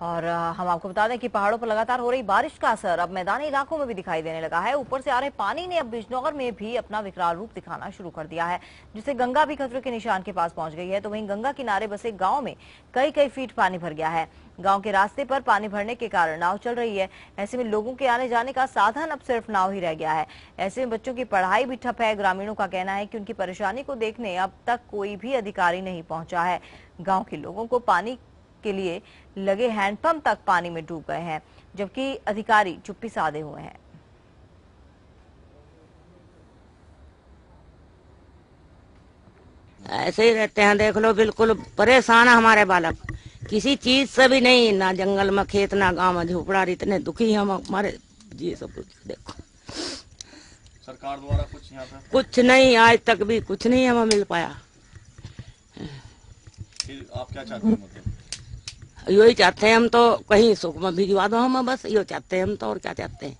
और हम आपको बता दें कि पहाड़ों पर लगातार हो रही बारिश का असर अब मैदानी इलाकों में भी दिखाई देने लगा है। ऊपर से आ रहे पानी ने अब बिजनौर में भी अपना विकराल रूप दिखाना शुरू कर दिया है, जिससे गंगा भी खतरे के निशान के पास पहुंच गई है। तो वहीं गंगा किनारे बसे गांव में कई कई फीट पानी भर गया है। गांव के रास्ते पर पानी भरने के कारण नाव चल रही है। ऐसे में लोगों के आने जाने का साधन अब सिर्फ नाव ही रह गया है। ऐसे में बच्चों की पढ़ाई भी ठप है। ग्रामीणों का कहना है कि उनकी परेशानी को देखने अब तक कोई भी अधिकारी नहीं पहुंचा है। गांव के लोगों को पानी के लिए लगे हैंडपंप तक पानी में डूब गए हैं, जबकि अधिकारी चुप्पी साधे हुए हैं। ऐसे ही रहते हैं, देख लो, बिल्कुल परेशान है हमारे बालक, किसी चीज से भी नहीं, ना जंगल में खेत ना गांव में झोपड़ा। इतने दुखी हम हमारे जी सब कुछ। देखो सरकार द्वारा कुछ यहाँ पे कुछ नहीं, आज तक भी कुछ नहीं हमें मिल पाया। फिर आप क्या चाहते हैं? मतलब यही चाहते हैं हम तो, कहीं सुख में भिजवा दो हमें, बस यो चाहते हैं हम तो, और क्या चाहते हैं।